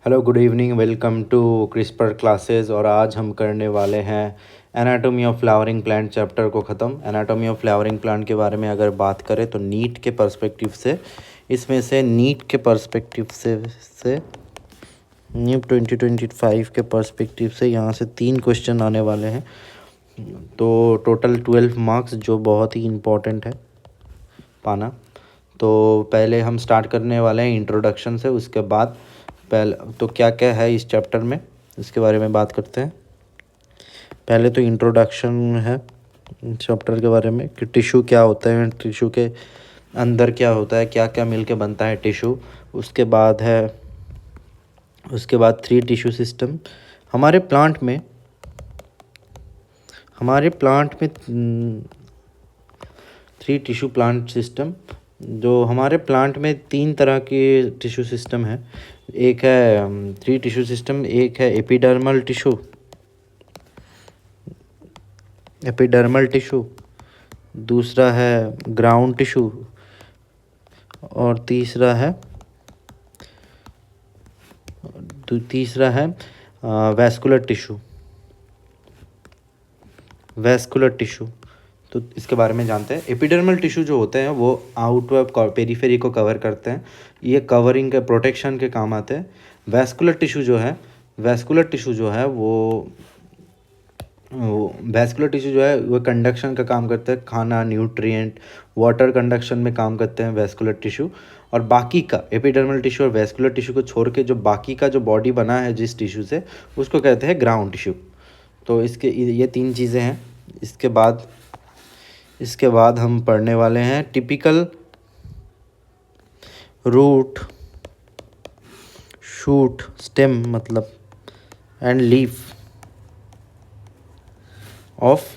Hello, good evening, welcome to crisper classes. और आज हम करने वाले हैं anatomy of flowering plant chapter को ख़त्म। एनाटॉमी ऑफ फ्लावरिंग प्लांट के बारे में अगर बात करें तो नीट के पर्सपेक्टिव से, इसमें से नीट के पर्सपेक्टिव से नीट 2025 के पर्सपेक्टिव से यहाँ से 3 क्वेश्चन आने वाले हैं। तो टोटल 12 मार्क्स, जो बहुत ही इम्पोर्टेंट है पाना। तो पहले हम स्टार्ट करने वाले हैं इंट्रोडक्शन से, उसके बाद पहले तो क्या क्या है इस चैप्टर में इसके बारे में बात करते हैं। पहले तो इंट्रोडक्शन है चैप्टर के बारे में कि टिश्यू क्या होता है, टिश्यू के अंदर क्या होता है, क्या क्या मिलके बनता है टिश्यू। उसके बाद 3 टिश्यू सिस्टम हमारे प्लांट में 3 टिश्यू प्लांट सिस्टम। जो हमारे प्लांट में 3 तरह के टिश्यू सिस्टम है। एक है 3 टिश्यू सिस्टम, एक है एपिडर्मल टिश्यू, दूसरा है ग्राउंड टिश्यू और तीसरा है वैस्कुलर टिश्यू। तो इसके बारे में जानते हैं। एपिडर्मल टिश्यू जो होते हैं वो आउटवर्ड पेरिफेरी को कवर करते हैं, ये कवरिंग के प्रोटेक्शन के काम आते हैं। वैस्कुलर टिश्यू जो है वो कंडक्शन का काम करता है, खाना, न्यूट्रिएंट, वाटर कंडक्शन में काम करते हैं वैस्कुलर टिश्यू। और बाकी का एपिडर्मल टिश्यू और वैस्कुलर टिश्यू को छोड़ के जो बाकी का जो बॉडी बना है जिस टिश्यू से, उसको कहते हैं ग्राउंड टिश्यू। तो ये 3 चीज़ें हैं। इसके बाद हम पढ़ने वाले हैं टिपिकल रूट, शूट, स्टेम मतलब and leaf of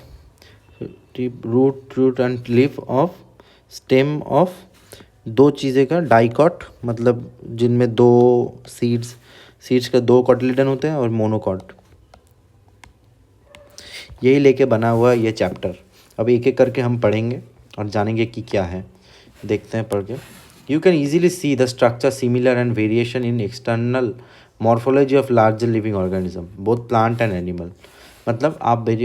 root and leaf of stem of 2 चीज़ें का डाइकॉट, मतलब जिनमें 2 सीड्स का 2 कॉटिलेडन होते हैं और मोनोकॉट। यही लेके बना हुआ ये चैप्टर। अब एक एक करके हम पढ़ेंगे और जानेंगे कि क्या है। देखते हैं पढ़ के। You can easily see the structure similar and variation in external morphology of larger living organism both plant and animal. मतलब आप बहुत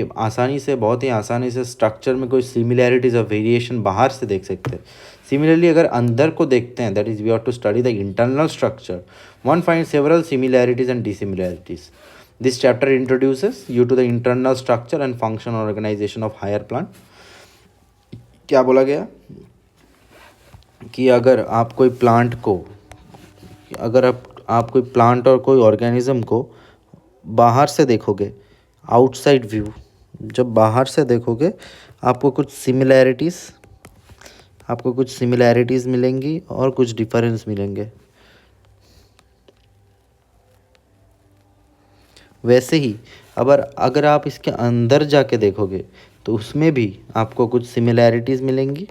ही आसानी से स्ट्रक्चर में कोई सिमिलैरिटीज़ और वेरिएशन बाहर से देख सकते हैं। सिमिलरली अगर अंदर को देखते हैं, that is we have to study the internal structure, one find several similarities and dissimilarities. This chapter introduces you to the internal structure and function organization of higher plant। क्या बोला गया कि अगर आप कोई प्लांट और कोई ऑर्गेनिज्म को बाहर से देखोगे, आउटसाइड व्यू, जब बाहर से देखोगे आपको कुछ सिमिलैरिटीज़ मिलेंगी और कुछ डिफरेंस मिलेंगे। वैसे ही अगर आप इसके अंदर जाके देखोगे तो उसमें भी आपको कुछ सिमिलैरिटीज़ मिलेंगी,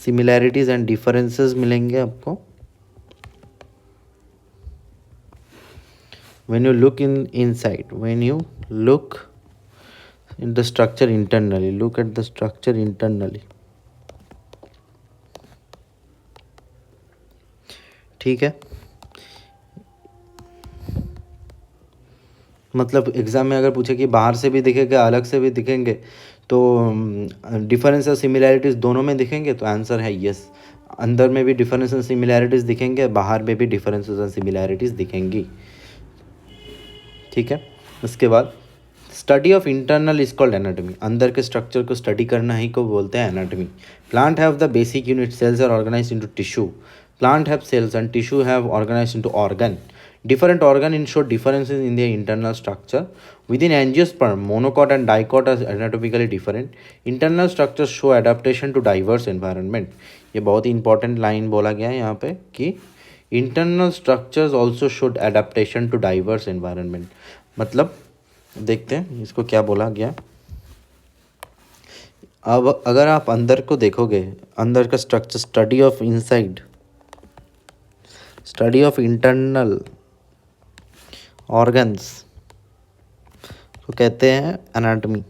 सिमिलैरिटीज़ एंड डिफरेंसेस मिलेंगे आपको। when you look inside, when you look in the structure internally, look at the structure internally। ठीक है, मतलब एग्ज़ाम में अगर पूछे कि बाहर से भी दिखेगा अलग से भी दिखेंगे तो डिफरेंस और सिमिलैरिटीज़ दोनों में दिखेंगे, तो आंसर है यस। अंदर में भी डिफरेंस और सिमिलैरिटीज़ दिखेंगे, बाहर में भी डिफरेंसेस और सिमिलैरिटीज़ दिखेंगी। ठीक है, उसके बाद study of internal is called anatomy. अंदर के स्ट्रक्चर को स्टडी करना ही को बोलते हैं anatomy. Plant have the basic unit, cells are organized into tissue. Plant have cells and tissue have organized into organ. Different organ show differences in their internal structure. Within angiosperm, monocot and dicot are anatomically different. Internal structures show adaptation to diverse environment। ये बहुत ही important line बोला गया है यहाँ पे कि internal structures also showed adaptation to diverse environment. मतलब देखते हैं इसको क्या बोला गया। अब अगर आप अंदर को देखोगे, अंदर का structure, study of internal organs तो कहते हैं एनाटॉमी।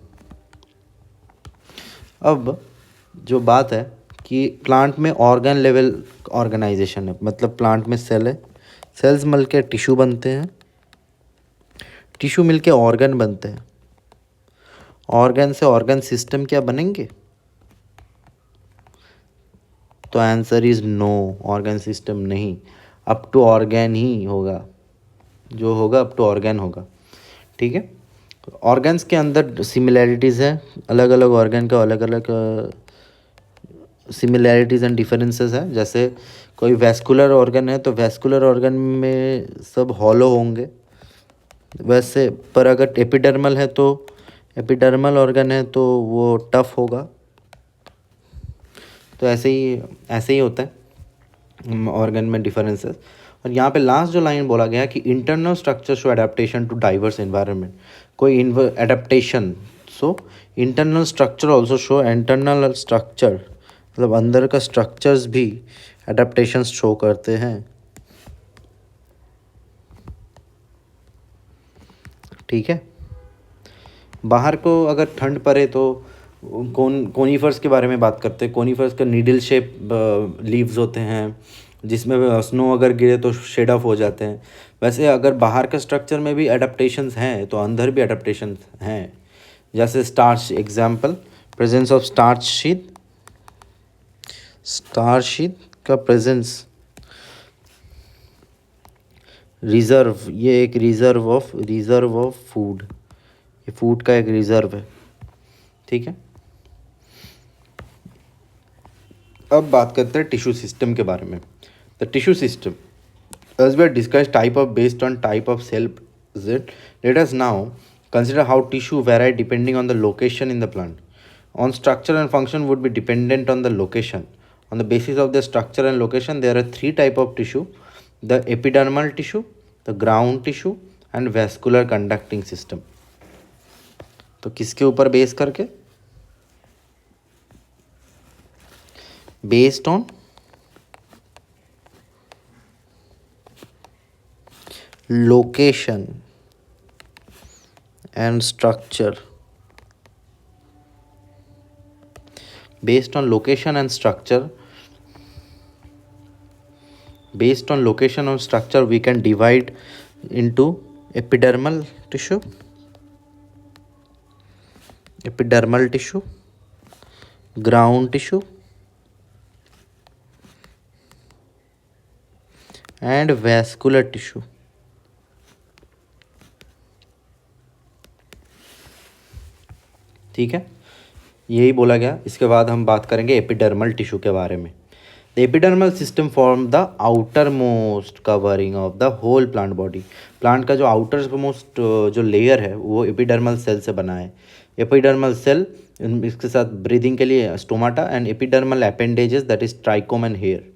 अब जो बात है कि प्लांट में ऑर्गन लेवल ऑर्गेनाइजेशन है, मतलब प्लांट में सेल है, सेल्स मिल के टिश्यू बनते हैं, टिश्यू मिल के ऑर्गन बनते हैं, ऑर्गन से ऑर्गन सिस्टम क्या बनेंगे? तो answer is no, organ system नहीं, अप टू ऑर्गन ही होगा, जो होगा अप टू ऑर्गन होगा। ठीक है, ऑर्गन्स के अंदर सिमिलैरिटीज़ है, अलग अलग ऑर्गन का अलग अलग सिमिलैरिटीज़ एंड डिफरेंसेस है। जैसे कोई वैस्कुलर ऑर्गन है तो वैस्कुलर ऑर्गन में सब हॉलो होंगे, वैसे पर अगर एपिडर्मल है तो एपिडर्मल ऑर्गन है तो वो टफ होगा। तो ऐसे ही होता है ऑर्गन में डिफरेंसेस। और यहाँ पे लास्ट जो लाइन बोला गया कि internal structure show adaptation to diverse environment, कोई adaptation, so internal structure also show, internal structure मतलब अंदर का स्ट्रक्चर्स भी एडेप्टेशंस शो करते हैं। ठीक है, बाहर को अगर ठंड पड़े तो कोनीफर्स के बारे में बात करते हैं। कोनीफर्स का नीडल शेप लीव्स होते हैं, जिसमें स्नो अगर गिरे तो शेड ऑफ हो जाते हैं। वैसे अगर बाहर का स्ट्रक्चर में भी एडाप्टेशंस हैं तो अंदर भी एडाप्टेशंस हैं। जैसे starch example, presence of starch sheet, starch sheet का प्रेजेंस, रिजर्व, ये एक रिजर्व ऑफ फूड, ये फूड का एक रिजर्व है। ठीक है, अब बात करते हैं टिश्यू सिस्टम के बारे में। The tissue system as we have discussed type of based on type of cell present, let us now consider how tissue vary depending on the location in the plant. On structure and function would be dependent on the location. On the basis of the structure and location, there are three type of tissue: the epidermal tissue, the ground tissue, and vascular conducting system. तो किसके ऊपर base करके? Based on location and structure, based on location and structure, based on location and structure we can divide into epidermal tissue, ground tissue, and vascular tissue. ठीक है, यही बोला गया। इसके बाद हम बात करेंगे एपिडर्मल टिश्यू के बारे में। The epidermal system form the outer most covering of the whole plant body. Plant का जो आउटर मोस्ट जो लेयर है वो एपिडर्मल सेल से बना है। एपिडर्मल सेल, इसके साथ ब्रीदिंग के लिए stomata, and epidermal appendages that is trichome and hair.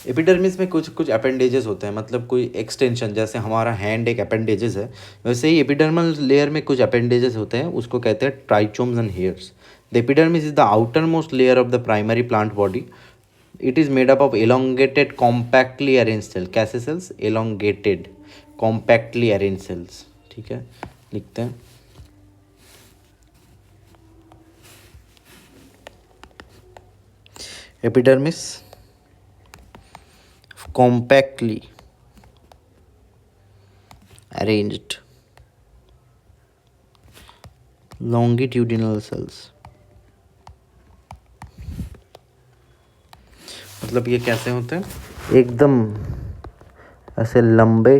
Epidermis में कुछ अपेंडेजेस होते हैं, मतलब कोई एक्सटेंशन, जैसे हमारा हैंड एक अपेंडेजेस है, वैसे ही एपिडर्मल लेयर में कुछ अपेंडेजेस होते हैं, उसको कहते हैं trichomes and hairs. The epidermis is the outer most layer of the primary plant body. It is made up of elongated compactly arrange cell. कैसे cells? Elongated compactly arrange cells. ठीक है, लिखते हैं। Epidermis compactly arranged longitudinal cells, मतलब ये कैसे होते हैं? एकदम ऐसे लंबे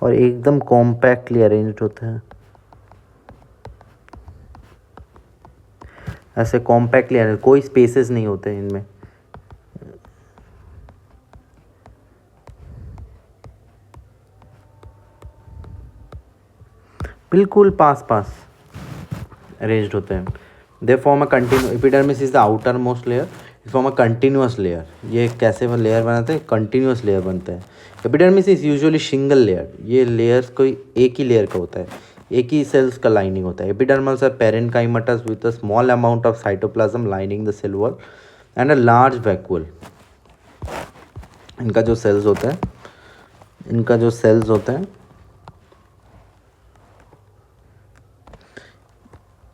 और एकदम कॉम्पैक्टली अरेंज्ड होते हैं, ऐसे कॉम्पैक्टली अरेंज, कोई स्पेसेस नहीं होते हैं इनमें। बिल्कुल पास अरेंज्ड होते हैं। They form a continue, epidermis is the outer most layer, it form a continuous layer. ये कैसे वो लेयर बनाते हैं? कंटिन्यूअस लेयर बनते हैं। Epidermis is usually single layer, ये लेयर्स कोई एक ही लेयर का होता है, एक ही सेल्स का लाइनिंग होता है। Epidermals are parenchymatous with a small amount of cytoplasm lining the cell wall and a large vacuole. इनका जो सेल्स होते हैं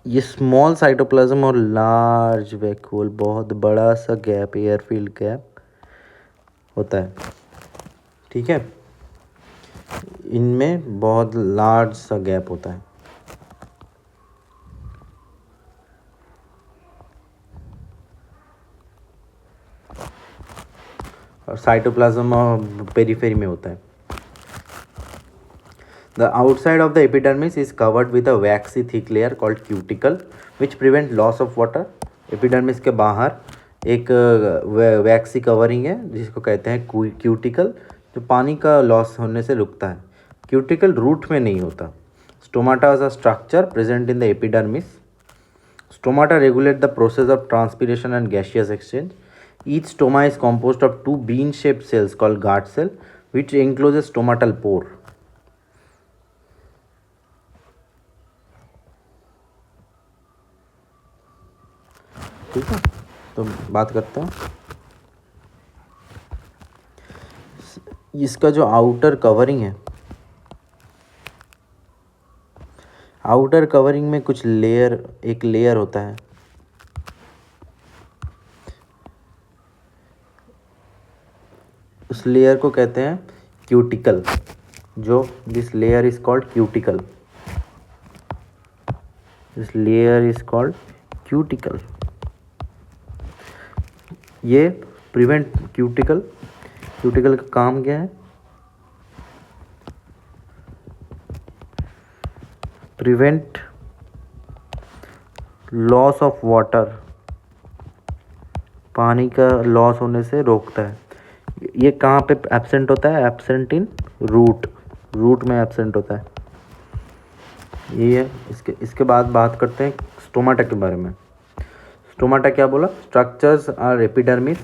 ये स्मॉल साइटोप्लाज्म और लार्ज वैक्यूल, बहुत बड़ा सा गैप, एयरफील्ड गैप होता है, ठीक है। इनमें बहुत लार्ज सा गैप होता है। और साइटोप्लाज्म पेरिफेरी में होता है। The outside of the epidermis is covered with a waxy thick layer called cuticle which prevent loss of water. Epidermis के बाहर एक वैक्सी कवरिंग है जिसको कहते हैं क्यूटिकल, जो पानी का लॉस होने से रुकता है। क्यूटिकल रूट में नहीं होता। Stomata is a structure present in the epidermis. Stomata regulate the process of transpiration and gaseous exchange. Each stoma is composed of two bean-shaped cells called guard cell, which encloses stomatal pore. ठीक है, तो बात करते हैं इसका जो outer covering है। Outer covering में कुछ लेयर, एक लेयर होता है, उस लेयर को कहते हैं क्यूटिकल। जो this layer is called cuticle, this layer is called cuticle. ये प्रिवेंट क्यूटिकल का काम क्या है? प्रिवेंट लॉस ऑफ वाटर, पानी का लॉस होने से रोकता है। ये कहाँ पे एब्सेंट होता है? एब्सेंट इन रूट में एब्सेंट होता है। ये है। इसके बाद बात करते हैं स्टोमाटा के बारे में। स्टोमाटा क्या बोला? Structures are epidermis.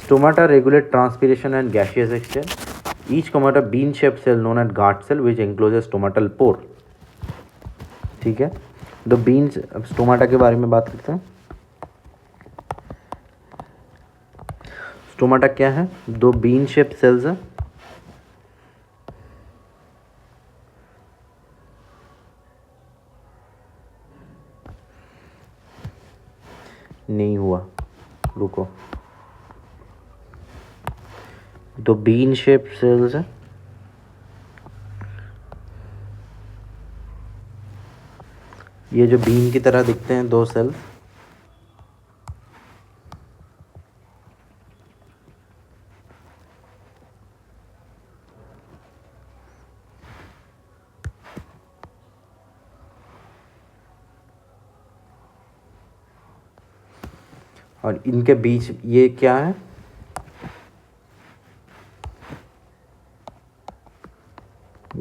Stomata regulate transpiration and gaseous exchange. Each stomata bean shaped cell known as guard cell which encloses stomatal pore. ठीक है, दो बीन्स। अब स्टोमाटा के बारे में बात करते हैं। स्टोमाटा क्या है? दो बीन शेप्ड सेल्स हैं। नहीं हुआ, रुको। दो बीन शेप्ड सेल्स हैं, ये जो बीन की तरह दिखते हैं दो सेल्स, और इनके बीच ये क्या है?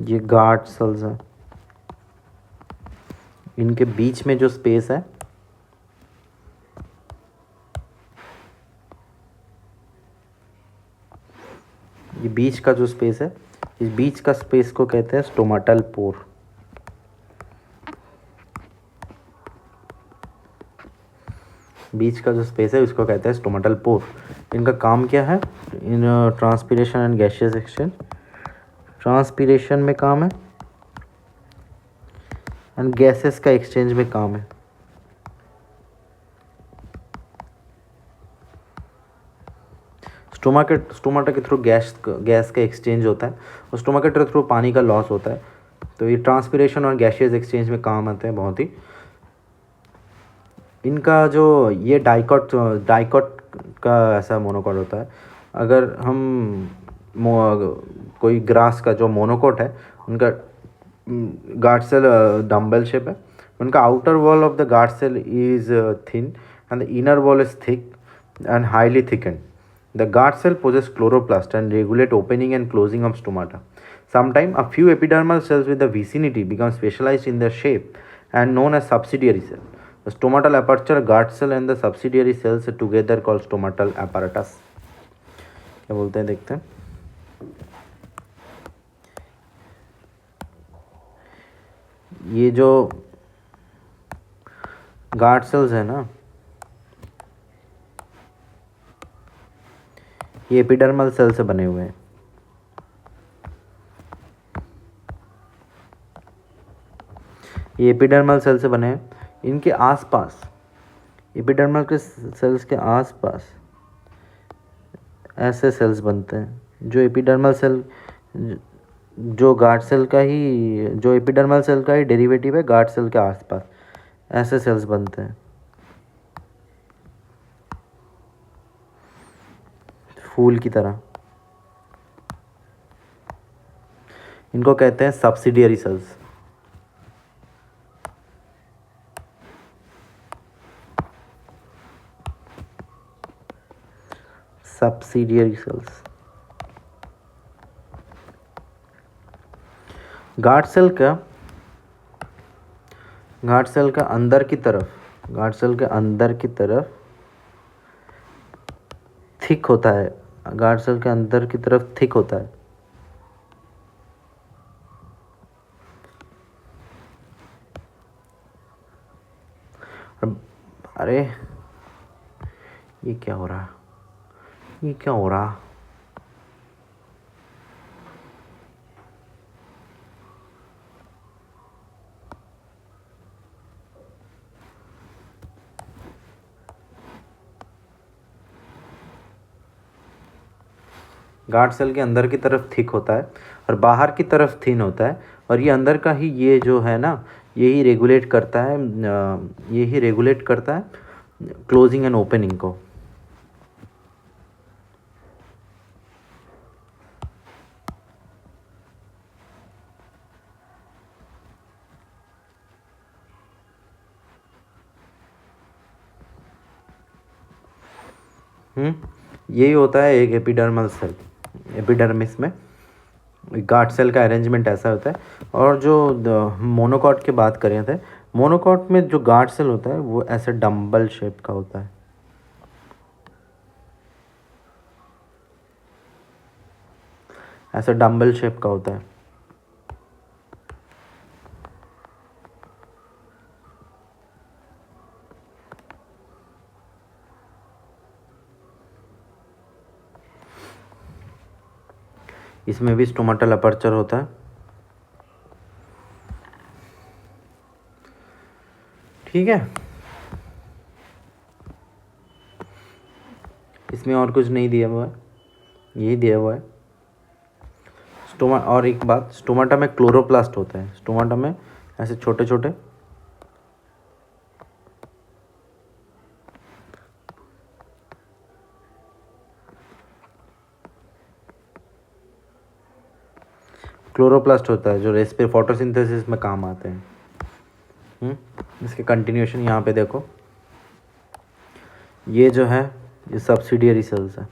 ये गार्ड सेल्स हैं। इनके बीच में जो स्पेस है, ये बीच का जो स्पेस है, इस बीच का स्पेस को कहते हैं स्टोमाटल पोर। बीच का जो स्पेस है उसको कहते हैं स्टोमाटल पोर। इनका काम क्या है? In transpiration and gaseous exchange. Transpiration में काम है एंड गैसेस का एक्सचेंज में काम है। स्टोमाटा के थ्रू गैस का एक्सचेंज होता है और स्टोमाटा के थ्रू पानी का लॉस होता है। तो ये ट्रांसपीरेशन और गैसियस एक्सचेंज में काम आते हैं बहुत ही। इनका जो ये डाइकॉट का ऐसा मोनोकॉट होता है। अगर हम कोई ग्रास का जो मोनोकॉट है, उनका गार्ड सेल डम्बल शेप है। उनका outer wall of the guard cell is thin and the inner wall is thick and highly thickened. The guard cell possess chloroplast and regulate opening and closing of stomata. Sometimes a few epidermal cells with the vicinity become specialized in their shape and known as subsidiary cell. The stomatal aperture, guard cell and the subsidiary cells together called stomatal apparatus. क्या बोलते हैं देखते हैं। ये जो guard cells है ना, ये एपिडर्मल सेल से बने हुए हैं। ये एपिडर्मल सेल से बने हैं। इनके आसपास, एपिडर्मल के सेल्स के आसपास ऐसे सेल्स बनते हैं जो एपिडर्मल सेल, जो गार्ड सेल का ही, जो एपिडर्मल सेल का ही डेरिवेटिव है गार्ड सेल के आसपास ऐसे सेल्स बनते हैं, फूल की तरह। इनको कहते हैं subsidiary cells. Subsidiary cells. Guard cell का अंदर की तरफ, गार्ड सेल के अंदर की तरफ थिक होता है, गार्ड सेल के अंदर की तरफ थिक होता है। अरे ये क्या हो रहा, ये क्या हो रहा? गार्ड सेल के अंदर की तरफ थिक होता है और बाहर की तरफ थिन होता है, और ये अंदर का ही, ये जो है ना, यही रेगुलेट करता है, यही रेगुलेट करता है क्लोजिंग एंड ओपनिंग को। यही होता है एक एपिडर्मल सेल। एपिडर्मिस में गार्ड सेल का अरेंजमेंट ऐसा होता है। और जो मोनोकॉट की बात करें थे, मोनोकॉट में जो गार्ड सेल होता है वो ऐसे डम्बल शेप का होता है, ऐसे डम्बल शेप का होता है। इसमें भी स्टोमाटल अपर्चर होता है। ठीक है, इसमें और कुछ नहीं दिया हुआ है, यही दिया हुआ है स्टोमा। और एक बात, स्टोमाटा में क्लोरोप्लास्ट होता है, स्टोमाटा में ऐसे छोटे छोटे क्लोरोप्लास्ट होता है, जो रेस्पिर फोटोसिंथेसिस में काम आते हैं। इसके कंटिन्यूएशन यहाँ पे देखो, ये जो है ये सब्सिडियरी सेल्स है,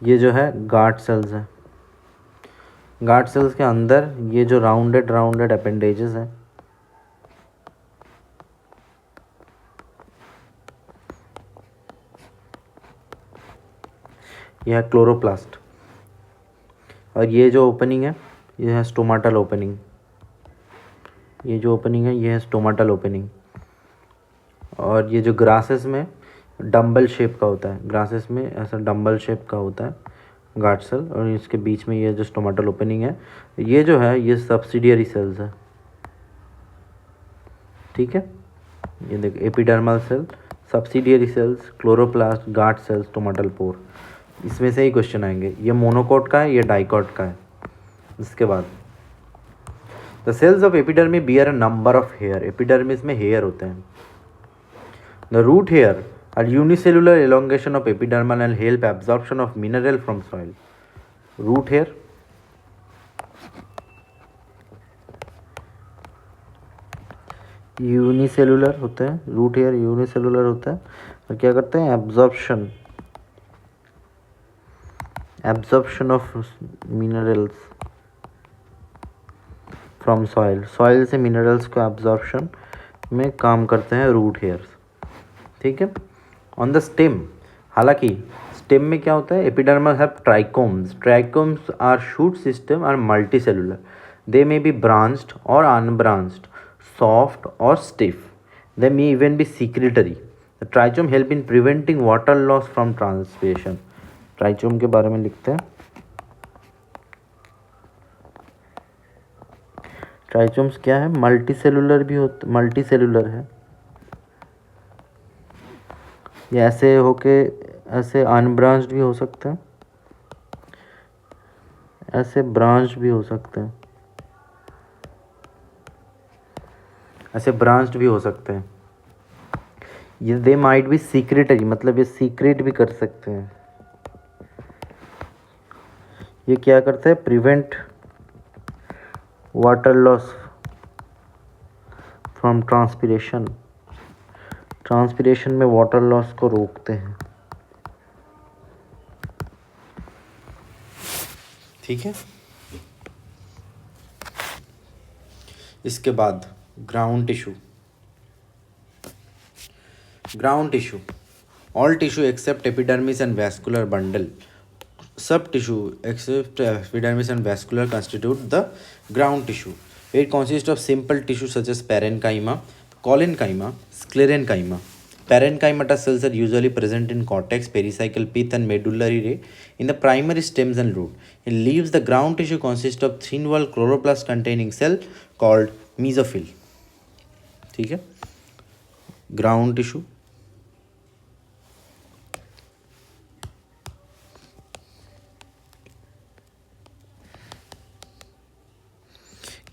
ये जो है गार्ड सेल्स है। गार्ड सेल्स के अंदर ये जो राउंडेड अपेंडेजेस हैं, यह है क्लोरोप्लास्ट। और ये जो ओपनिंग है ये है स्टोमाटल ओपनिंग, ये जो ओपनिंग है ये है स्टोमाटल ओपनिंग। और ये जो ग्रासेस में डम्बल शेप का होता है, ग्रासेस में ऐसा डम्बल शेप का होता है गार्ड सेल, और इसके बीच में ये जो स्टोमाटल ओपनिंग है, ये जो है ये सब्सिडियरी सेल्स है। ठीक है, ये देखो epidermal cell, subsidiary cells, chloroplast, guard cell, stomatal pore. इसमें से ही क्वेश्चन आएंगे। ये मोनोकॉट का है, ये डाइकॉट का है। इसके बाद the cells of epidermis bear a number of hair. Epidermis में हेयर होते हैं। The root hair are unicellular elongation of epidermal and help absorption of mineral from soil. Root hair unicellular होते हैं, रूट हेयर यूनिसेलुलर होता है और क्या करते हैं, absorption of minerals from soil. Soil से मिनरल्स को एब्जॉर्प्शन में काम करते हैं रूट हेयर्स। ठीक है, ऑन द स्टेम, हालांकि स्टेम में क्या होता है, epidermal have trichomes. Trichomes are shoot system are multicellular, they may be branched और अनब्रांच्ड, सॉफ्ट और stiff, they may even be secretory. The trichome help in preventing water loss from transpiration. Trichome के बारे में लिखते हैं। ट्राइचोम्स क्या है, multi cellular भी होता, मल्टी सेलुलर है। ये ऐसे होके ऐसे अनब्रांच्ड भी हो सकते हैं, ऐसे ब्रांच भी हो सकते हैं, ऐसे ब्रांच्ड भी हो सकते हैं। ये दे माइट भी सीक्रेटरी, मतलब ये सीक्रेट भी कर सकते हैं। ये क्या करते हैं, prevent water loss from transpiration, transpiration में वाटर लॉस को रोकते हैं। ठीक है। इसके बाद ground tissue. Ground tissue, all tissue except epidermis and vascular bundle, सब tissue except epidermis and vascular constitute the ground tissue. It consists of simple tissue such as parenchyma, collenchyma, sclerenchyma. Parenchymatous cells are usually present in cortex, pericycle, pith and medullary ray in the primary stems and root. In leaves, the ground tissue consists of thin-walled chloroplast containing cell called mesophyll. ठीक है, ground tissue.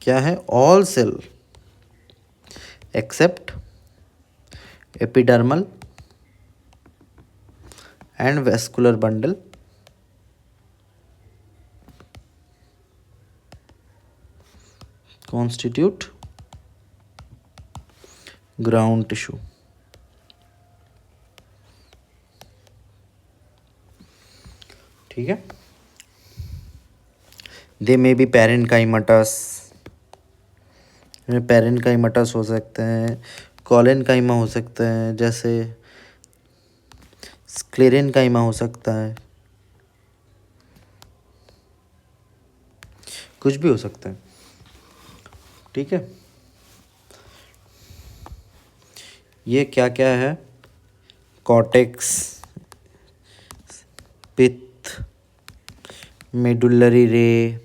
क्या है, all cell except epidermal and vascular bundle constitute ground tissue. ठीक है। दे may B पैरेन्काइमाटस, पैरेन्काइमाटस हो सकते हैं, collenchyma हो सकते हैं, जैसे स्क्लेरेनकाइमा हो सकता है, कुछ भी हो सकता है। ठीक है, ये क्या क्या है, कॉर्टेक्स, पिथ, मेडुलरी रे,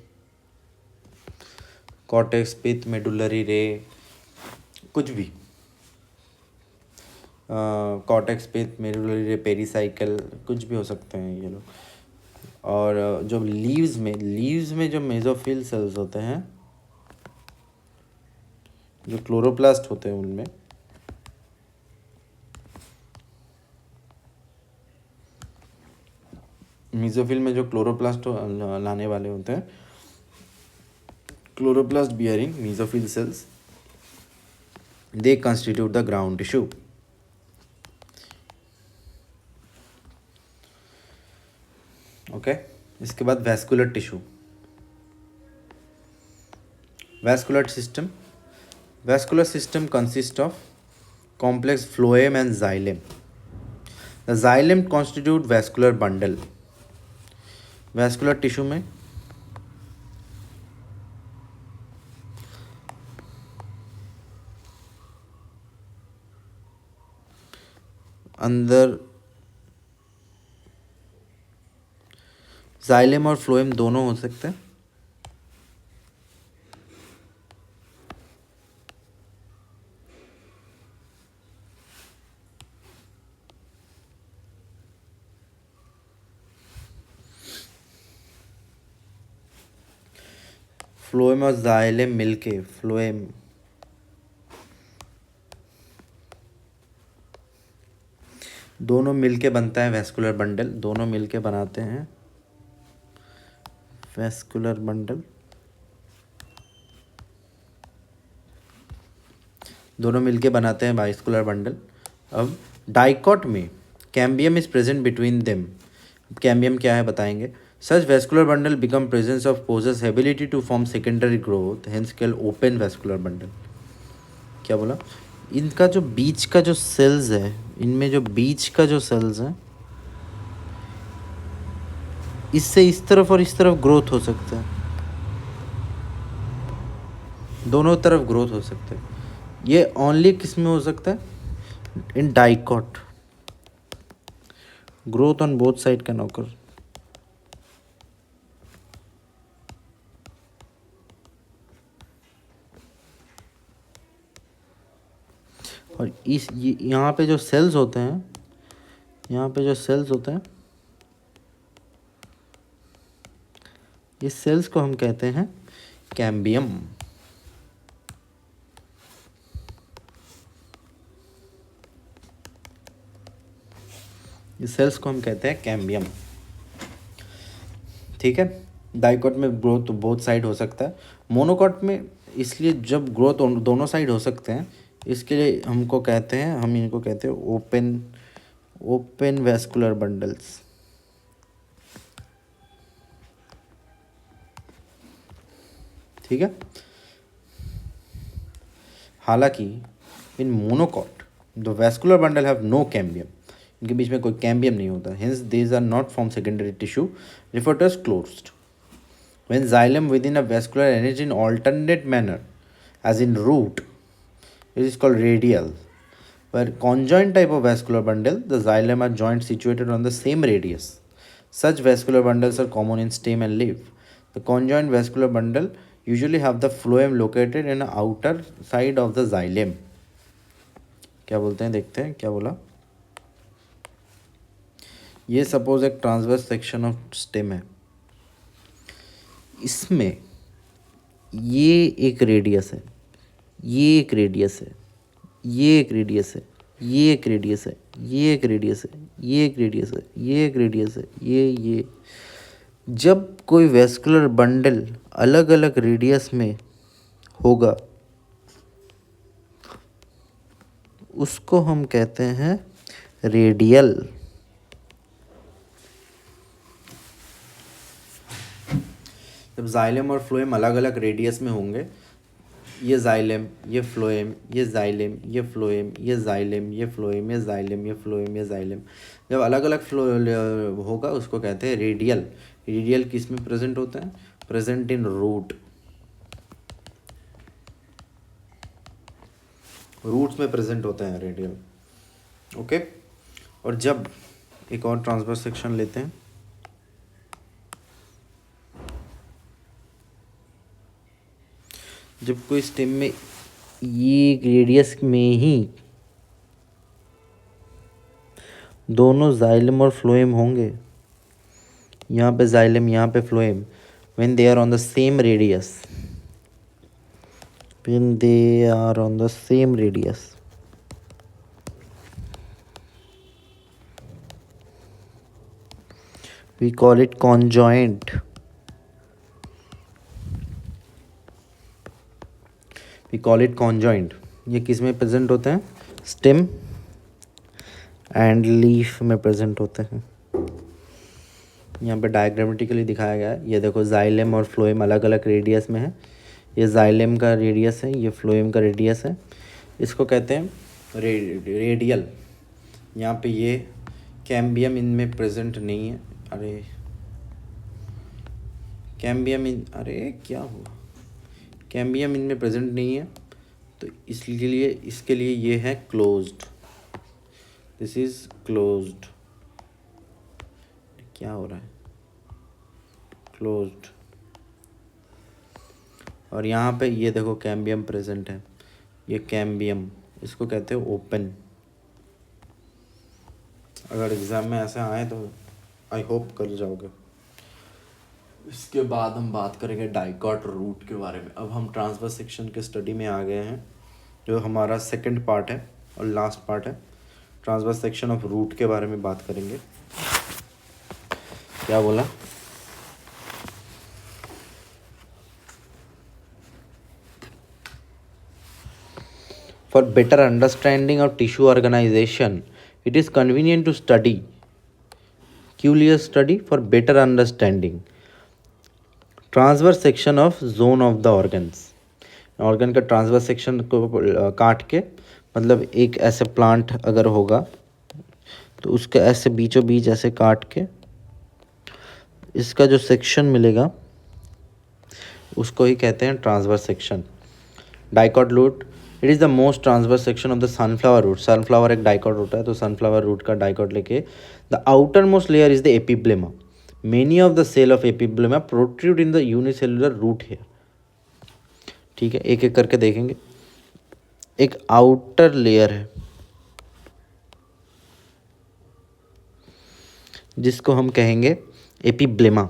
कॉर्टेक्स, पिथ, मेडुलरी रे, कुछ भी, कॉर्टेक्स, पिथ, मेडुलरी रे, पेरीसाइकिल, कुछ भी हो सकते हैं ये लोग। और जो लीव्स में जो मेसोफिल सेल्स होते हैं, जो क्लोरोप्लास्ट होते हैं, उनमें मेसोफिल में जो क्लोरोप्लास्ट लाने वाले होते हैं, chloroplast bearing mesophyll cells, they constitute the ground tissue. Okay, इसके बाद vascular tissue. Vascular system consists of complex phloem and xylem. The xylem constitute vascular bundle. Vascular tissue में अंदर xylem और phloem दोनों हो सकते हैं। फ्लोएम और जाइलेम मिलके, फ्लोएम दोनों मिलके बनता है वैस्कुलर बंडल, दोनों मिलके बनाते हैं वैस्कुलर बंडल, दोनों मिलके बनाते हैं वैस्कुलर बंडल। अब डाइकॉट में cambium is present between them. Cambium क्या है बताएंगे। Such vascular bundle become presence of possess ability to form secondary growth, hence called open vascular bundle. क्या बोला, इनका जो बीच का जो सेल्स है, इनमें जो बीच का जो सेल्स है, इससे इस तरफ और इस तरफ ग्रोथ हो सकता है, दोनों तरफ ग्रोथ हो सकता है। ये ओनली किस में हो सकता है, in dicot. Growth on both side can occur. और इस यहाँ पे जो सेल्स होते हैं, यहाँ पे जो सेल्स होते हैं, इस सेल्स को हम कहते हैं कैम्बियम। इस सेल्स को हम कहते हैं कैम्बियम। ठीक है। डाइकॉट में ग्रोथ तो बोथ साइड हो सकता है, मोनोकॉट में इसलिए जब ग्रोथ दोनों साइड हो सकते हैं इसके लिए हमको कहते हैं, हम इनको कहते हैं ओपन वैस्कुलर बंडल्स। ठीक है। हालांकि in monocot the vascular bundle have no cambium, इनके बीच में कोई कैम्बियम नहीं होता, hence these are not from secondary tissue referred to as closed. When xylem within a vascular arranged in alternate manner, as in root, it is called radial. Where conjoint type of vascular bundle, the xylem are joints situated on the same radius. Such vascular bundles are common in stem and leaf. The conjoint vascular bundle usually have the phloem located in the outer side of the xylem. क्या बोलते हैं, देखते हैं क्या बोला। ये suppose एक transverse section of stem है, इसमें ये एक रेडियस है, ये एक रेडियस है, ये एक रेडियस है, ये एक रेडियस है, ये एक रेडियस है, ये एक रेडियस है, ये एक रेडियस है, ये जब कोई वैस्कुलर बंडल अलग अलग रेडियस में होगा उसको हम कहते हैं रेडियल। जब जाइलम और फ्लोएम अलग अलग रेडियस में होंगे, ये जाइलम, ये फ्लोएम, ये जाइलम, ये फ्लोएम, ये जाइलम, ये फ्लोएम, ये जाइलम, ये फ्लोएम, ये जाइलम, जब अलग अलग फ्लो होगा उसको कहते हैं रेडियल। रेडियल किस में प्रेजेंट होता है? प्रेजेंट इन रूट, रूट्स में प्रेजेंट होता है रेडियल। ओके। और जब एक और ट्रांसवर्स सेक्शन लेते हैं, जब कोई स्टेम में ये रेडियस में ही दोनों जाइलम और फ्लोएम होंगे, यहाँ पे जाइलम, यहाँ पे phloem, when they are on the same radius, when they are on the same radius, we call it conjoint, we call it conjoint। ये किस में प्रेजेंट होते हैं? स्टेम एंड लीफ में प्रेजेंट होते हैं। यहाँ पे डायग्रामेटिकली दिखाया गया है, ये देखो जाइलम और फ्लोएम अलग अलग रेडियस में है, ये जाइलम का रेडियस है, ये फ्लोएम का रेडियस है, इसको कहते हैं रेडियल। यहाँ पे ये कैम्बियम इनमें प्रेजेंट नहीं है, अरे कैम्बियम इन, अरे क्या हुआ, कैम्बियम इनमें प्रेजेंट नहीं है, तो इसलिए इसके लिए ये है क्लोज्ड, दिस इज क्लोज्ड। क्या हो रहा है? क्लोज्ड। और यहाँ पे ये देखो कैम्बियम प्रेजेंट है, ये कैम्बियम, इसको कहते हैं ओपन। अगर एग्ज़ाम में ऐसा आए तो आई होप कर जाओगे। इसके बाद हम बात करेंगे डाइकॉट रूट के बारे में। अब हम ट्रांसवर्स सेक्शन के स्टडी में आ गए हैं, जो हमारा सेकंड पार्ट है और लास्ट पार्ट है। ट्रांसवर्स सेक्शन ऑफ रूट के बारे में बात करेंगे। क्या बोला? For better understanding of tissue organization, it is convenient to study Culius study for better understanding transverse section of zone of the organs. Organ का ट्रांसवर्स सेक्शन को काट के, मतलब एक ऐसे प्लांट अगर होगा तो उसका ऐसे बीचों बीच ऐसे काट के इसका जो सेक्शन मिलेगा उसको ही कहते हैं transverse section. Dicot root, it is the most transverse section of the sunflower root. Sunflower एक डाइकॉट रूट है, तो सनफ्लावर रूट का डाइकॉट लेके the outer most layer is the epiblema. Many of the cell of epiblema protrude in the unicellular root hair। ठीक है, एक एक करके देखेंगे। एक आउटर लेयर है जिसको हम कहेंगे एपिब्लेमा।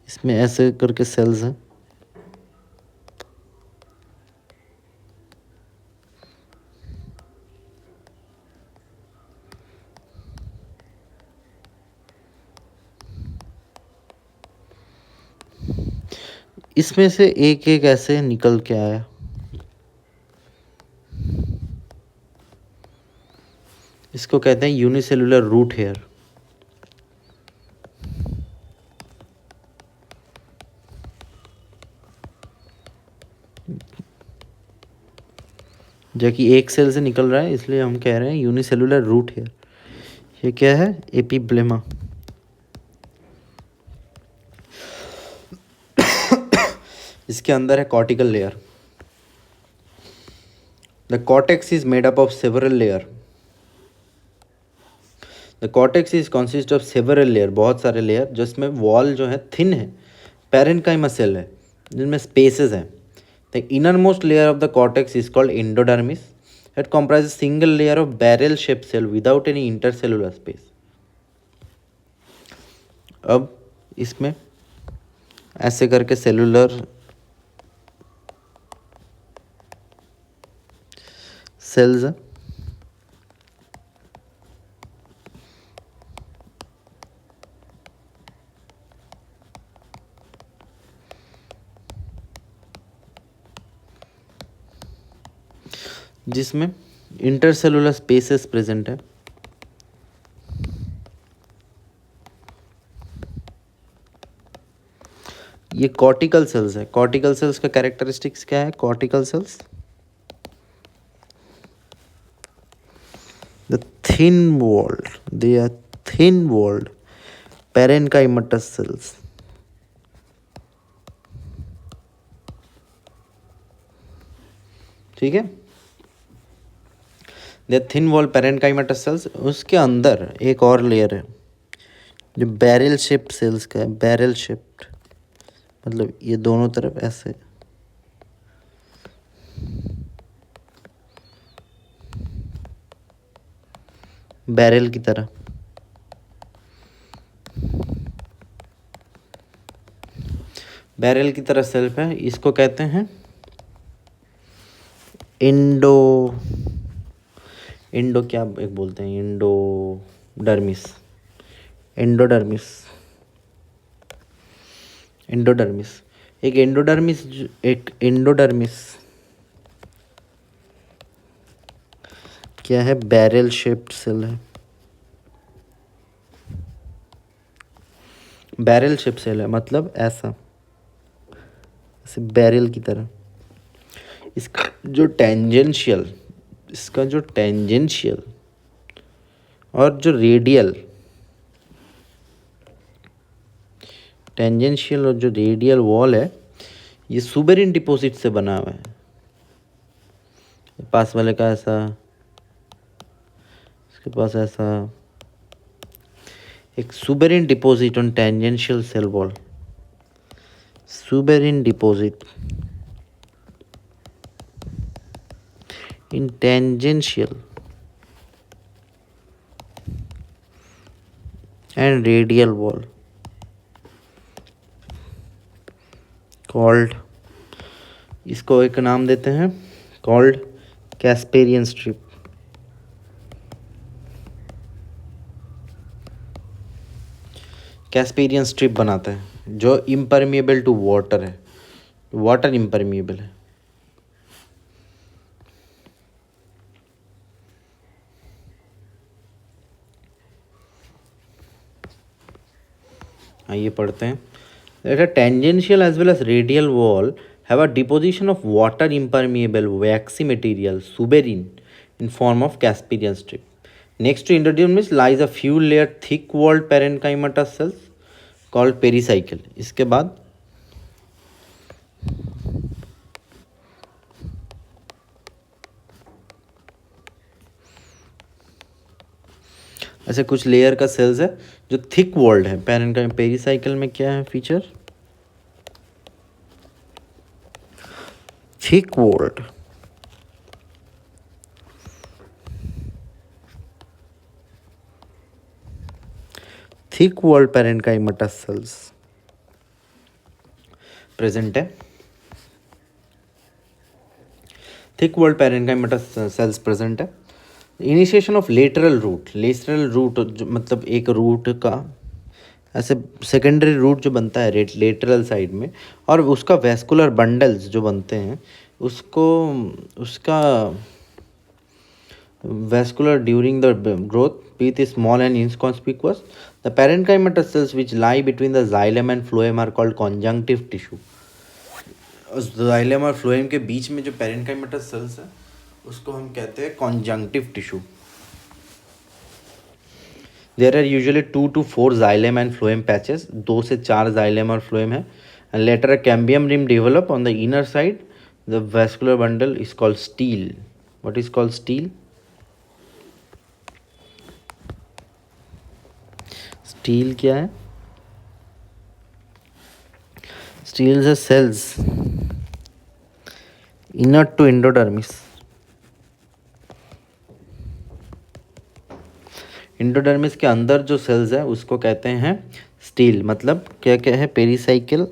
इसमें ऐसे करके सेल्स हैं। इसमें से एक एक ऐसे निकल के आया। इसको कहते हैं यूनिसेलुलर रूट हेयर। जो कि एक सेल से निकल रहा है, इसलिए हम कह रहे हैं यूनिसेलुलर रूट हेयर। ये क्या है? एपिब्लेमा। इसके अंदर है cortical layer. The cortex is made up of several layer. The cortex is consist of several layer, बहुत सारे लेयर, जिसमें वॉल जो है थिन है, पैरेन्काइमा सेल है जिनमें स्पेसेस हैं। The innermost layer of the cortex is called endodermis. It comprises single layer of barrel shape cell without any intercellular space. अब इसमें ऐसे करके सेलुलर सेल्स हैं। जिसमें इंटरसेलुलर स्पेसेस प्रेजेंट है। ये कॉर्टिकल सेल्स है। कॉर्टिकल सेल्स का कैरेक्टरिस्टिक्स क्या है? Cortical cells the thin walled, they are thin walled parenchymatous cells. ठीक है, they thin wall parenchymatous cells. उसके अंदर एक और लेयर है जो बैरल शेप्ड सेल्स का है। बैरल शेप्ड मतलब ये दोनों तरफ ऐसे, बैरल की तरह। बैरल की तरह सेल्फ है। इसको कहते हैं इंडो क्या एक बोलते हैं, इंडोडर्मिस। एंडोडर्मिस एंडोडर्मिस एक एंडोडर्मिस क्या है? बैरल शेप्ड सेल है। बैरल शेप सेल है मतलब ऐसा, ऐसे बैरल की तरह। इसका जो टेंजेंशियल और जो रेडियल वॉल है, ये सुबेरिन डिपॉजिट से बना हुआ है। पास वाले का ऐसा, इसके पास ऐसा, एक suberin deposit on tangential cell wall. Suberin deposit in tangential and radial wall called, इसको एक नाम देते हैं called Casparian strip. Casparian strip बनाते हैं जो इम्परमिएबल टू वाटर है, वाटर इम्परमिएबल है। आइए पढ़ते हैं। Let a tangential as well as radial wall have a deposition of water impermeable waxy material suberin in form of Casparian strip. Next to endodermis lies a few layered thick walled parenchymatous cells called pericycle. इसके बाद ऐसे कुछ layer का sales है जो thick walled है। Pericycle में क्या है feature? Thick walled, thick walled parenchyma cells present है। Thick walled parenchyma cells present है। Initiation of lateral root, lateral root मतलब एक रूट का ऐसे सेकेंडरी रूट जो बनता है लेटरल साइड में, और उसका वेस्कुलर बंडल्स जो बनते हैं उसको उसका vascular during the growth. Pith is small and inconspicuous. The parenchyma cells which lie between the xylem and phloem are called conjunctive tissue. xylem और phloem के बीच में जो parenchyma cells है उसको हम कहते हैं conjunctive tissue. There are usually 2 to 4 xylem and phloem patches. 2 से 4 xylem और phloem है. And later a cambium rim develop on the inner side. The vascular bundle is called stele. What is called stele? Steel क्या है? Steel is cells inner to endodermis. Endodermis के अंदर जो sales है उसको कहते हैं स्टील, मतलब क्या क्या है? पेरीसाइकिल,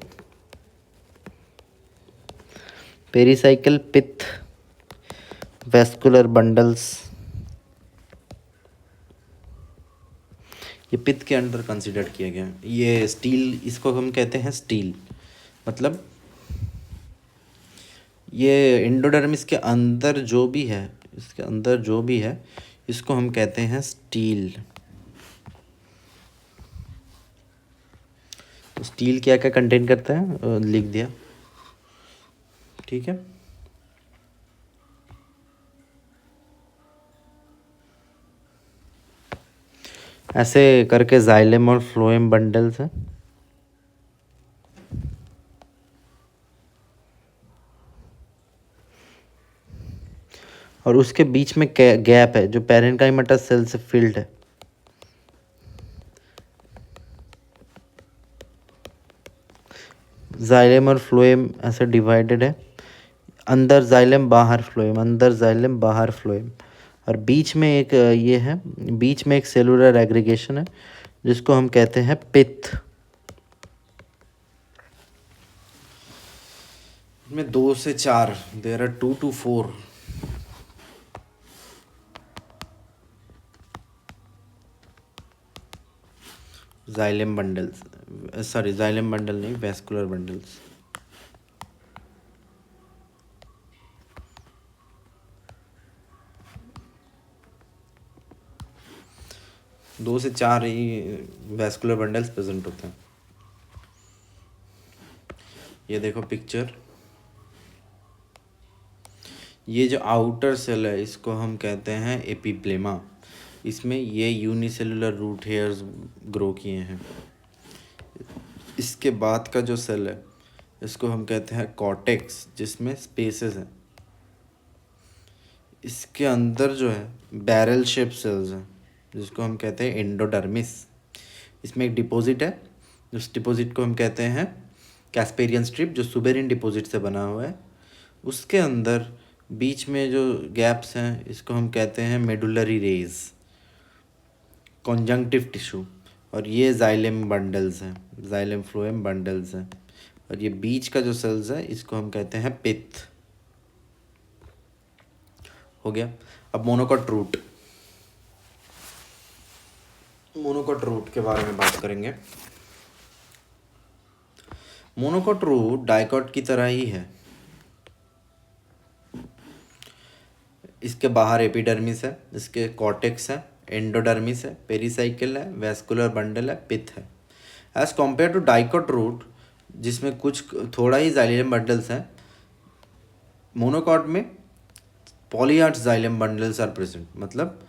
पेरीसाइकिल, पित्त, वेस्कुलर बंडल्स, ये पित्त के अंडर कंसिडर किया गया। ये स्टील, इसको हम कहते हैं स्टील, मतलब ये एंडोडर्मिस के अंदर जो भी है, इसके अंदर जो भी है इसको हम कहते हैं स्टील। तो स्टील क्या क्या कंटेन करता है लिख दिया, ठीक है। ऐसे करके जाइलम और फ्लोएम बंडल्स हैं। और उसके बीच में गैप है जो पैरेन्काइमा सेल से फिल्ड है। जाइलम और फ्लोएम ऐसे डिवाइडेड है, अंदर जाइलम बाहर फ्लोएम, अंदर जाइलम बाहर फ्लोएम, और बीच में एक ये है, बीच में एक सेलुलर एग्रीगेशन है जिसको हम कहते हैं पित्त। में 2 से 4, there are 2 to 4 xylem bundles, sorry xylem bundle नहीं, वेस्कुलर बंडल्स। दो से चार ही वेस्कुलर बंडल्स प्रेजेंट होते हैं। ये देखो पिक्चर, ये जो आउटर सेल है इसको हम कहते हैं एपिब्लेमा। इसमें ये यूनिसेलुलर रूट हेयर्स ग्रो किए हैं। इसके बाद का जो सेल है इसको हम कहते हैं कॉर्टेक्स, जिसमें स्पेसेस हैं। इसके अंदर जो है बैरल शेप सेल्स हैं जिसको हम कहते हैं एंडोडर्मिस। इसमें एक डिपॉजिट है, उस डिपॉजिट को हम कहते हैं कैस्पेरियन स्ट्रिप, जो सुबेरिन डिपॉजिट से बना हुआ है। उसके अंदर बीच में जो गैप्स हैं इसको हम कहते हैं मेडुलरी रेज, कॉन्जंक्टिव टिश्यू। और ये जाइलम बंडल्स हैं, जाइलम फ्लोएम बंडल्स हैं। और ये बीच का जो सेल्स है इसको हम कहते हैं पित्त। हो गया। अब मोनोकॉट रूट, मोनोकॉट रूट के बारे में बात करेंगे। मोनोकॉट रूट डाइकॉट की तरह ही है। इसके बाहर एपिडर्मिस है, इसके कॉर्टेक्स है, एंडोडर्मिस है, पेरीसाइकिल है, वेस्कुलर बंडल है, पित्त है। As compare to dicot root जिसमें कुछ थोड़ा ही जाइलम बंडल्स हैं, मोनोकॉट में polyarch xylem bundles are present, मतलब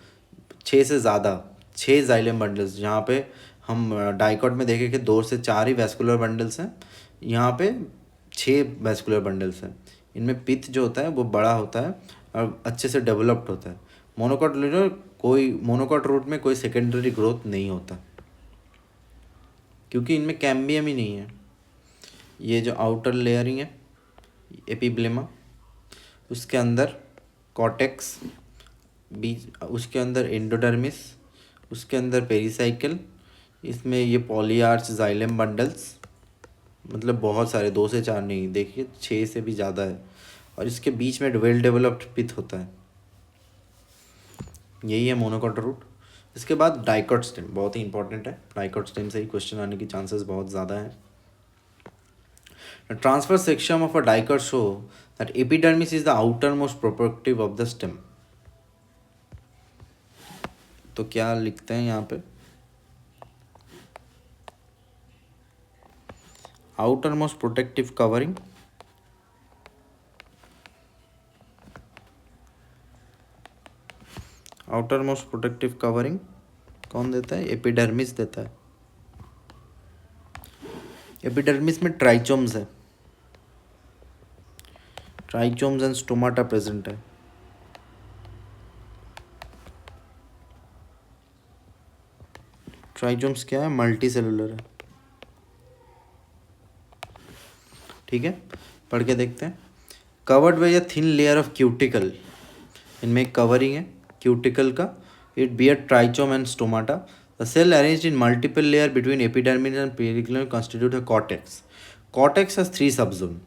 6 से ज़्यादा, 6 जाइलम बंडल्स। जहाँ पे हम डाइकॉट में देखें कि 2 से 4 ही वेस्कुलर बंडल्स हैं, यहाँ पे 6 वेस्कुलर बंडल्स हैं। इनमें पित्त जो होता है वो बड़ा होता है और अच्छे से डेवलप्ड होता है। मोनोकॉट रूट में कोई सेकेंडरी ग्रोथ नहीं होता क्योंकि इनमें कैम्बियम ही नहीं है। ये जो आउटर लेयरिंग है एपिब्लेमा, उसके अंदर कॉर्टेक्स, बीच उसके अंदर एंडोडर्मिस, उसके अंदर पेरिसाइकिल, इसमें ये पॉलीआर्च जाइलम बंडल्स, मतलब बहुत सारे, 2 से 4 नहीं, देखिए 6 से भी ज़्यादा है। और इसके बीच में वेल डेवलप्ड पिथ होता है। यही है मोनोकॉट रूट। इसके बाद डाइकॉट स्टेम बहुत ही इंपॉर्टेंट है। डाइकॉट स्टेम से ही क्वेश्चन आने की चांसेस बहुत ज़्यादा हैं। The transverse section of a dicot show that epidermis is the outermost protective of the stem. तो क्या लिखते हैं यहाँ पे? outermost protective covering, outermost protective covering कौन देता है? एपिडर्मिस देता है। एपिडर्मिस में ट्राइचोम्स है, ट्राइचोम्स एंड स्टोमाटा प्रेजेंट है। ट्राइचोम्स क्या है? मल्टी सेलुलर है। ठीक है, पढ़ के देखते हैं। Covered by a thin layer of cuticle, इनमें एक कवरिंग है क्यूटिकल का। It bear trichome and stomata. The cell arranged in multiple layer between epidermis and pericycle constitute a cortex. Cortex has 3 subzones.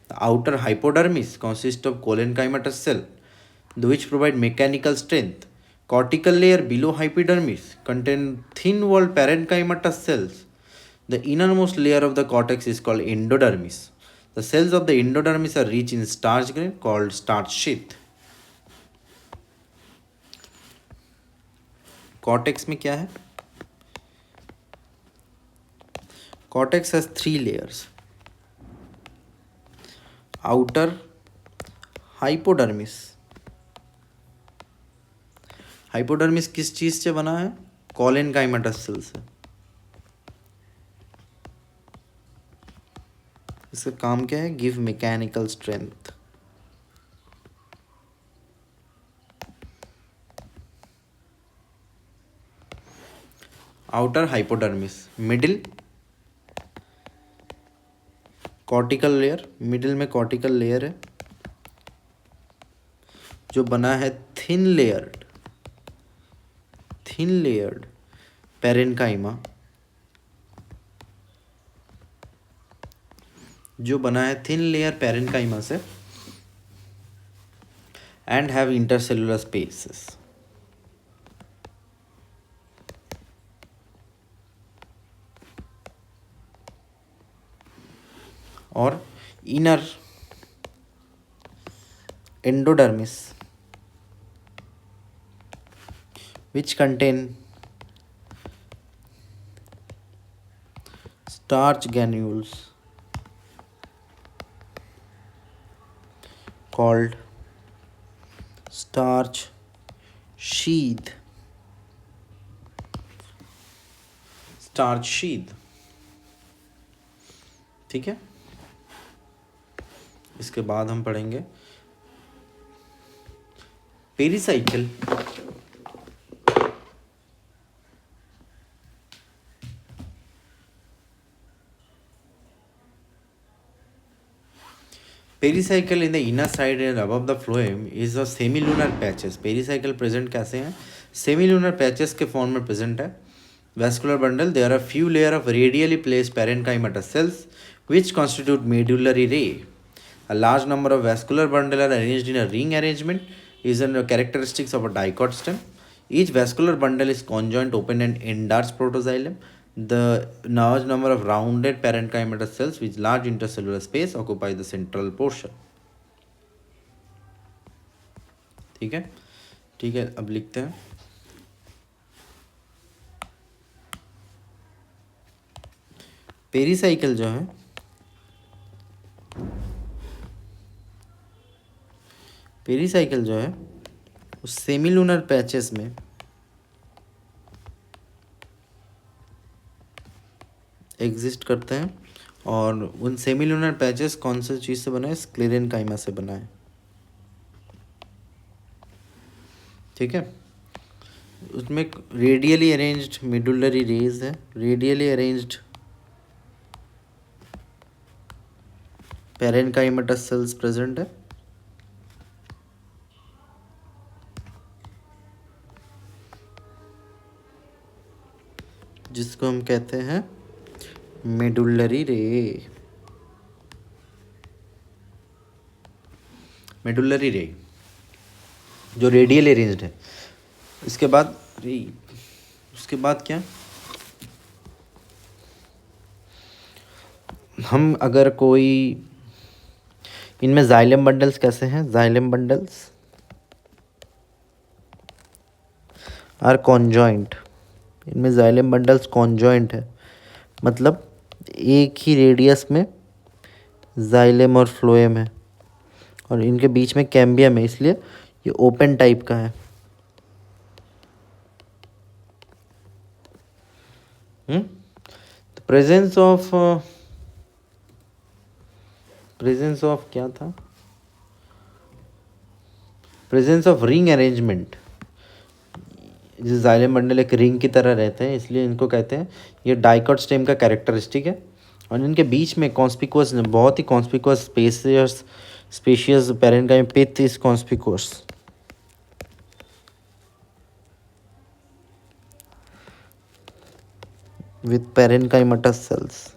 The outer hypodermis consists of collenchymatous cell, which provide mechanical strength. Cortical layer below hypodermis contain thin-walled parenchymatous cells. The innermost layer of the cortex is called endodermis. The cells of the endodermis are rich in starch grain called starch sheath. Cortex में क्या है? Cortex has 3 layers. Outer hypodermis, hypodermis किस चीज से बना है? कॉलेनकाइमेटस cell से। इसका काम क्या है? Give mechanical strength. Outer hypodermis, middle cortical layer, middle में कॉर्टिकल लेयर है जो बना है थिन लेयर्ड पेरेन्काइमा, जो बना है थिन लेयर पेरेन्काइमा से, एंड हैव इंटरसेलुलर स्पेसेस। और inner endodermis which contain starch granules called starch sheath. ठीक है, इसके बाद हम पढ़ेंगे pericycle. Pericycle in the inner side and above the phloem is a semilunar patches. Pericycle present कैसे हैं? सेमीलूनर पैचेस के फॉर्म में प्रेजेंट है। Vascular bundle, there are few layer of radially placed parenchymatous cells which constitute medullary ray. A large number of vascular bundles are arranged in a ring arrangement, is a characteristics of a dicot stem. Each vascular bundle is conjoint, open and endarched protoxylem. The large number of rounded parenchymatous cells with large intercellular space occupy the central portion. ठीक है, ठीक है, अब लिखते हैं। Pericycle जो है उस सेमीलूनर पैचेस में एग्जिस्ट करते हैं। और उन सेमीलूनर पैचेस कौन से चीज़ से बना है? स्क्लेरेनकाइमा से बना है। ठीक है, उसमें रेडियली अरेंज्ड मेडुलरी रेज है, रेडियली अरेंज्ड पेरेन्काइमेटस सेल्स प्रेजेंट है, जिसको हम कहते हैं मेडुलरी रे, मेडुलरी रे जो रेडियल अरेंज्ड है। इसके बाद उसके बाद क्या, हम अगर कोई इनमें जाइलम बंडल्स कैसे हैं, जाइलम बंडल्स आर कॉन्जॉइंट, इनमें जाइलम बंडल्स कॉन्जॉइंट है, मतलब एक ही रेडियस में जाइलम और फ्लोएम है और इनके बीच में कैम्बियम है, इसलिए ये ओपन टाइप का है। प्रेजेंस ऑफ क्या था, प्रेजेंस ऑफ रिंग अरेंजमेंट, जैसे जाइलम बंडल एक रिंग की तरह रहते हैं इसलिए इनको कहते हैं, ये डाइकॉट स्टेम का कैरेक्टरिस्टिक है। और इनके बीच में कॉन्स्पिकुअस, बहुत ही conspicuous spacious parenchyma pith is conspicuous. With parenchymatous cells.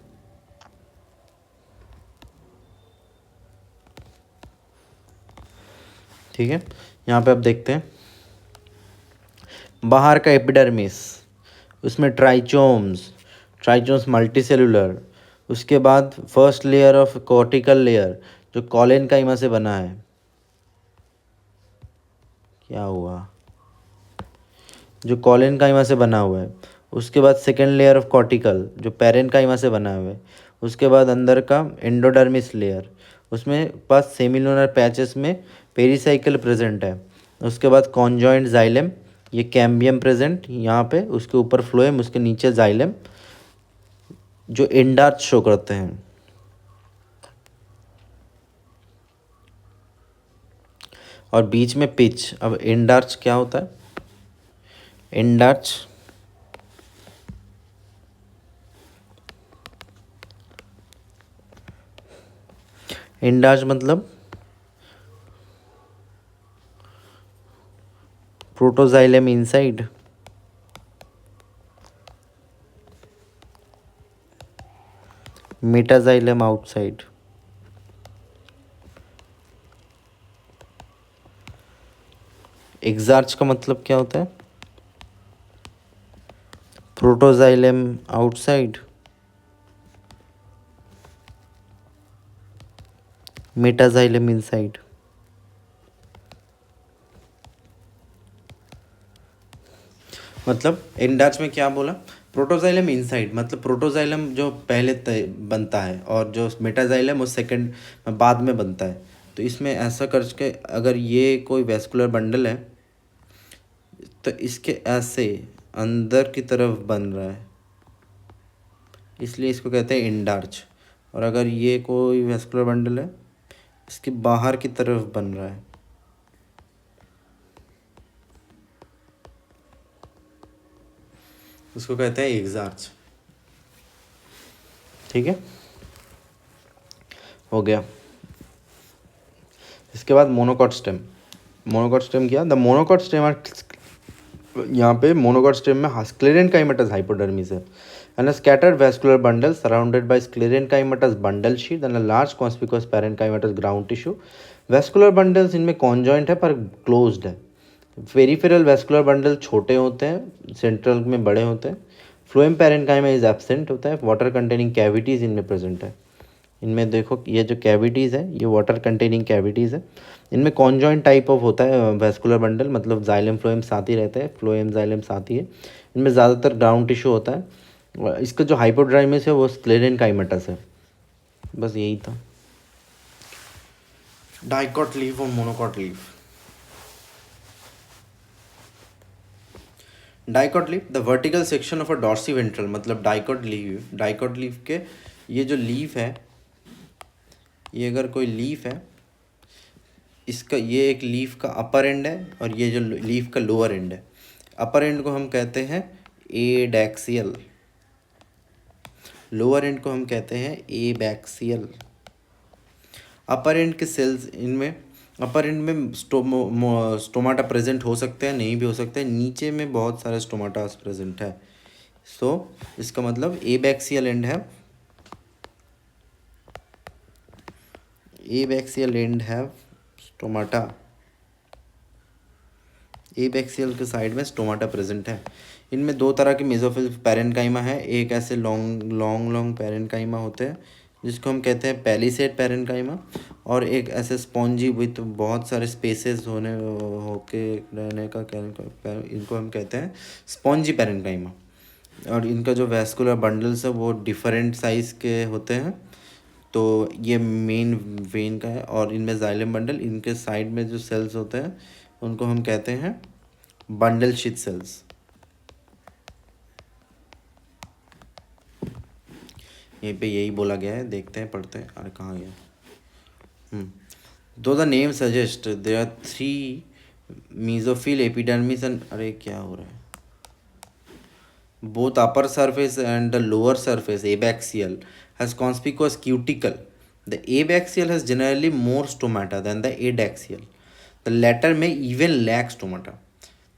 ठीक है, यहाँ पे आप देखते हैं बाहर का एपिडर्मिस, उसमें ट्राइचोम्स मल्टीसेलुलर, उसके बाद first layer of cortical layer जो कॉलेनकाइमा से बना है। क्या हुआ, जो कॉलेनकाइमा से बना हुआ है। उसके बाद सेकेंड लेयर ऑफ कॉर्टिकल जो पैरेन्काइमा से बना हुआ है। उसके बाद अंदर का एंडोडर्मिस लेयर, उसमें पास सेमिलुनर पैचेस में पेरीसाइकिल प्रेजेंट है। उसके बाद कॉन्जॉइंट जाइलम, ये कैम्बियम प्रेजेंट यहाँ पे, उसके ऊपर फ्लोएम, उसके नीचे जाइलम जो एंडार्च शो करते हैं। और बीच में पिच। अब एंडार्च क्या होता है, एंडार्च मतलब प्रोटोजाइलम इनसाइड, मेटाजाइलम आउटसाइड। एग्जार्च का मतलब क्या होता है, प्रोटोजाइलम आउटसाइड, मेटाजाइलम इनसाइड। मतलब एंडार्च में क्या बोला, प्रोटोजाइलम इनसाइड, मतलब प्रोटोजाइलम जो पहले बनता है और जो मेटाजाइलम वो सेकंड बाद में बनता है। तो इसमें ऐसा करके अगर ये कोई वेस्कुलर बंडल है तो इसके ऐसे अंदर की तरफ बन रहा है, इसलिए इसको कहते हैं एंडार्च। और अगर ये कोई वेस्कुलर बंडल है इसके बाहर की तरफ बन रहा है, उसको कहते हैं एग्जार्च। ठीक है, हो गया। इसके बाद मोनोकॉट स्टेम। मोनोकॉट स्टेम क्या, द मोनोकॉट स्टेम, यहाँ पे मोनोकॉट स्टेम में स्क्लेरेनकाइमेटस हाइपोडर्मिस है and a scattered vascular bundle surrounded by sclerenchymatous bundle sheath and a large conspicuous parenchymatous ground tissue. Vascular bundles इनमें conjoint है पर closed है। Peripheral vascular bundle छोटे होते हैं, सेंट्रल में बड़े होते हैं। फ्लोएम पैरेन्काइमा इज एब्सेंट होता है, वाटर कंटेनिंग कैविटीज़ इनमें प्रेजेंट है। इनमें देखो ये जो कैविटीज़ है ये वाटर कंटेनिंग कैविटीज़ है। इनमें कॉन्जॉइंट टाइप ऑफ होता है वैस्कुलर बंडल, मतलब जाइलम फ्लोएम साथ ही रहता है, फ्लोएम जाइलम साथ ही है। इनमें ज़्यादातर ग्राउंड टिश्यू होता है। इसका जो हाइपोड्राइमिस है वो स्क्लेरेनकाइमेटस है। बस यही था, डाइकॉट लीफ और monocot leaf. Dicot leaf, the vertical section of a dorsiventral, मतलब डाइकॉट लीफ के ये जो लीफ है, ये अगर कोई लीफ है, इसका ये एक लीफ का अपर एंड है और ये जो लीफ का लोअर एंड है। अपर एंड को हम कहते हैं एडैक्सियल, लोअर एंड को हम कहते हैं एबैक्सियल। अपर एंड के सेल्स, इनमें अपर एंड में स्टोमाटा प्रेजेंट हो सकते हैं, नहीं भी हो सकते हैं। नीचे में बहुत सारे स्टोमाटा प्रेजेंट है, सो इसका मतलब एबैक्सियल एंड है, abaxial and have stomata, abaxial के साइड में स्टोमाटा प्रेजेंट है। इनमें दो तरह के मेसोफिल पैरेन्काइमा है, एक ऐसे लॉन्ग लॉन्ग लॉन्ग पैरेन्काइमा होते हैं जिसको हम कहते हैं पैलिसेड पैरेन्काइमा, और एक ऐसे स्पॉन्जी विथ बहुत सारे स्पेसेस होने होके रहने का इनको हम कहते हैं स्पॉन्जी पैरेन्काइमा। और इनका जो वैस्कुलर बंडल्स है वो डिफरेंट साइज़ के होते हैं। तो ये मेन वेन का है, और इनमें जाइलम बंडल, इनके साइड में जो सेल्स होते हैं उनको हम कहते हैं बंडल शीथ सेल्स। यहीं पे यही बोला गया है, देखते हैं पढ़ते हैं। अरे कहाँ गया? दो the name suggest there are 3 mesophyll epidermis and, अरे क्या हो रहा है, both upper surface and the lower surface abaxial has conspicuous cuticle. The abaxial has generally more stomata than the adaxial. The latter may even lack stomata.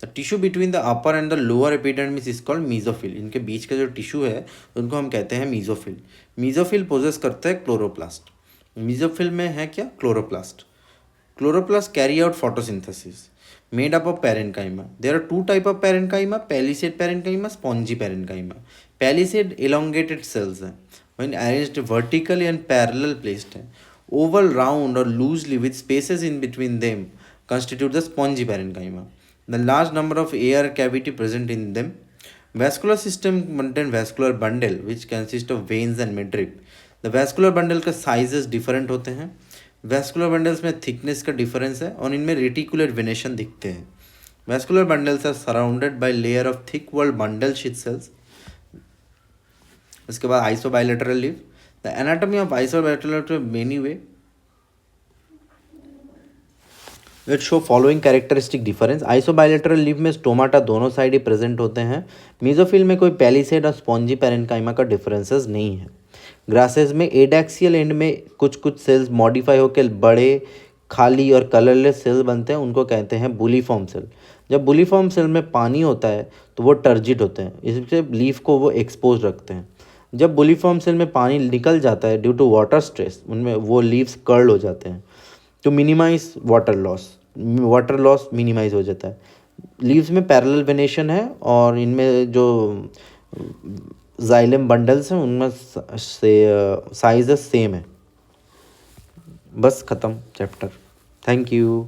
The tissue between the upper and the lower epidermis is called mesophyll. इनके बीच का जो tissue है उनको हम कहते हैं mesophyll. Mesophyll poses करता है क्लोरोप्लास्ट। मेसोफिल में है क्या? Chloroplast. Chloroplasts carry out photosynthesis made up of parenchyma. There are two types of parenchyma: palisade parenchyma, spongy parenchyma. Palisade elongated cells हैं, when arranged vertically and parallel placed हैं, oval, round or loosely with spaces in between them constitute the spongy parenchyma. The large number of air cavity present in them. Vascular system contain vascular bundle which consist of veins and midrib. The vascular bundle का sizes different होते हैं। Vascular bundles में thickness का difference है और इनमें reticular venation दिखते हैं। Vascular bundles are surrounded by layer of thick walled bundle sheath cells. इसके बाद isobilateral leaf. The anatomy of isobilateral many way it show following characteristic difference. Isobilateral leaf में stomata दोनों side ही present होते हैं। Mesophyll में कोई palisade और स्पॉन्जी पैरेन्काइमा का डिफरेंसेस नहीं है। ग्रासेस में एडैक्सियल एंड में कुछ कुछ सेल्स मॉडिफाई होकर बड़े खाली और कलरलेस सेल बनते हैं, उनको कहते हैं बुलीफॉर्म सेल। जब बुलीफॉर्म सेल में पानी होता है तो वो टर्जिड होते हैं, इससे लीफ को वो एक्सपोज रखते हैं। जब बुलीफॉर्म सेल में पानी निकल जाता है ड्यू टू वाटर स्ट्रेस, उनमें वो लीव्स कर्ल हो जाते हैं। To minimize water loss minimize हो जाता है। लीव्स में पैरेलल वेनेशन है और इनमें जो जाइलम बंडल्स हैं उनमें से साइज सेम है। बस ख़त्म चैप्टर। Thank you.